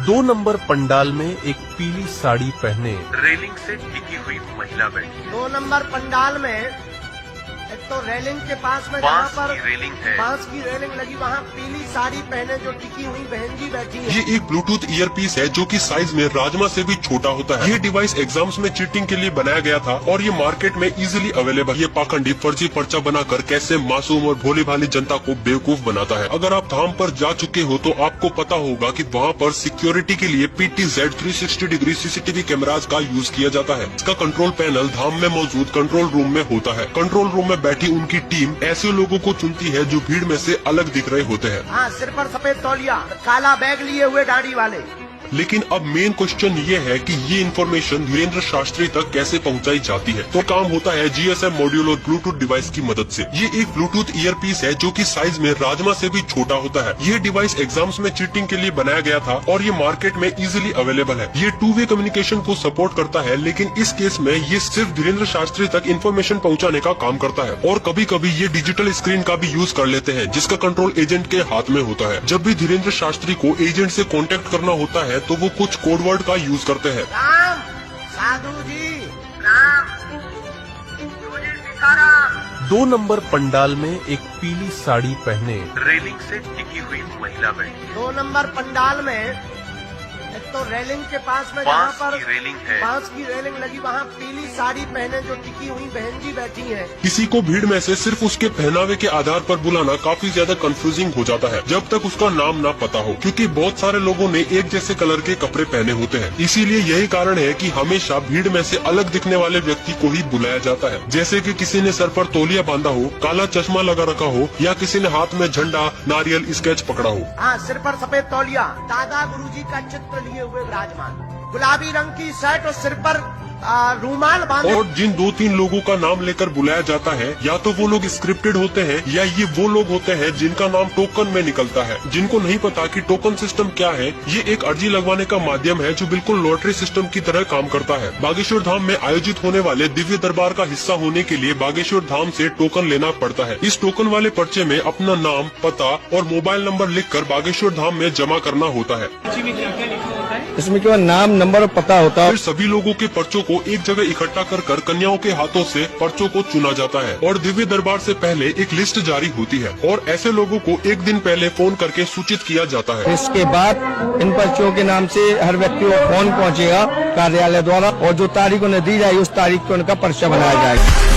दो नंबर पंडाल में एक पीली साड़ी पहने रेलिंग से टिकी हुई महिला बैठी। 2 नंबर पंडाल में एक तो रेलिंग के पास में जहाँ बांस पर की रेलिंग है। बांस की रेलिंग लगी, वहाँ पीली साड़ी पहने जो टिकी हुई बहन जी बैठी है। ये एक ब्लूटूथ ईयरपीस है जो कि साइज में राजमा से भी छोटा होता है। ये डिवाइस एग्जाम्स में चीटिंग के लिए बनाया गया था और ये मार्केट में इजीली अवेलेबल। ये पाखंडी फर्जी पर्चा बनाकर कैसे मासूम और भोली भाली जनता को बेवकूफ बनाता है। अगर आप धाम पर जा चुके हो तो आपको पता होगा कि वहाँ पर सिक्योरिटी के लिए PTZ 360 डिग्री CCTV कैमराज का यूज किया जाता है। इसका कंट्रोल पैनल धाम में मौजूद कंट्रोल रूम में होता है। कंट्रोल रूम में बैठी उनकी टीम ऐसे लोगों को चुनती है जो भीड़ में से अलग दिख रहे होते हैं। हाँ, सिर पर सफेद तौलिया, काला बैग लिए हुए दाढ़ी वाले। लेकिन अब मेन क्वेश्चन ये है कि ये इन्फॉर्मेशन धीरेन्द्र शास्त्री तक कैसे पहुंचाई जाती है। तो काम होता है GSM मॉड्यूल और ब्लूटूथ डिवाइस की मदद से। ये एक ब्लूटूथ ईयरपीस है जो कि साइज में राजमा से भी छोटा होता है। ये डिवाइस एग्जाम्स में चीटिंग के लिए बनाया गया था और ये मार्केट में इजीली अवेलेबल है। ये 2 वे कम्युनिकेशन को सपोर्ट करता है, लेकिन इस केस में ये सिर्फ धीरेन्द्र शास्त्री तक इन्फॉर्मेशन पहुँचाने का काम करता है। और कभी कभी ये डिजिटल स्क्रीन का भी यूज कर लेते हैं जिसका कंट्रोल एजेंट के हाथ में होता है। जब भी धीरेन्द्र शास्त्री को एजेंट से कॉन्टेक्ट करना होता है तो वो कुछ कोड वर्ड का यूज करते हैं। राम, साधु जी, राम, तुझे सीताराम। 2 नंबर पंडाल में एक पीली साड़ी पहने रेलिंग से टिकी हुई महिला बैठी। 2 नंबर पंडाल में एक तो रेलिंग के पास में जहाँ बांस पर की रेलिंग है। बांस की रेलिंग लगी, वहाँ पीली साड़ी पहने जो टिकी हुई बहन जी बैठी है। किसी को भीड़ में से सिर्फ उसके पहनावे के आधार पर बुलाना काफी ज्यादा कंफ्यूजिंग हो जाता है जब तक उसका नाम ना पता हो, क्योंकि बहुत सारे लोगों ने एक जैसे कलर के कपड़े पहने होते हैं। इसीलिए यही कारण है कि हमेशा भीड़ में से अलग दिखने वाले व्यक्ति को ही बुलाया जाता है। जैसे कि किसी ने सर पर तौलिया बांधा हो, काला चश्मा लगा रखा हो या किसी ने हाथ में झंडा, नारियल, स्केच पकड़ा हो। हाँ, सिर पर सफेद तौलिया, दादा गुरुजी का चित्र लिए हुए विराजमान, गुलाबी रंग की शर्ट और सिर पर रूमाल बांधे। और जिन 2-3 लोगों का नाम लेकर बुलाया जाता है, या तो वो लोग स्क्रिप्टेड होते हैं या ये वो लोग होते हैं जिनका नाम टोकन में निकलता है। जिनको नहीं पता कि टोकन सिस्टम क्या है, ये एक अर्जी लगवाने का माध्यम है जो बिल्कुल लॉटरी सिस्टम की तरह काम करता है। बागेश्वर धाम में आयोजित होने वाले दिव्य दरबार का हिस्सा होने के लिए बागेश्वर धाम से टोकन लेना पड़ता है। इस टोकन वाले पर्चे में अपना नाम, पता और मोबाइल नंबर लिखकर बागेश्वर धाम में जमा करना होता है। इसमें केवल नाम, नंबर और पता होता है। फिर सभी लोगों के पर्चों को एक जगह इकट्ठा कर कन्याओं के हाथों से पर्चों को चुना जाता है और दिव्य दरबार से पहले एक लिस्ट जारी होती है और ऐसे लोगों को एक दिन पहले फोन करके सूचित किया जाता है। इसके बाद इन पर्चियों के नाम से हर व्यक्ति को फोन पहुंचेगा कार्यालय द्वारा और जो तारीख उन्हें दी जाएगी उस तारीख को उनका पर्चा बनाया जाएगा।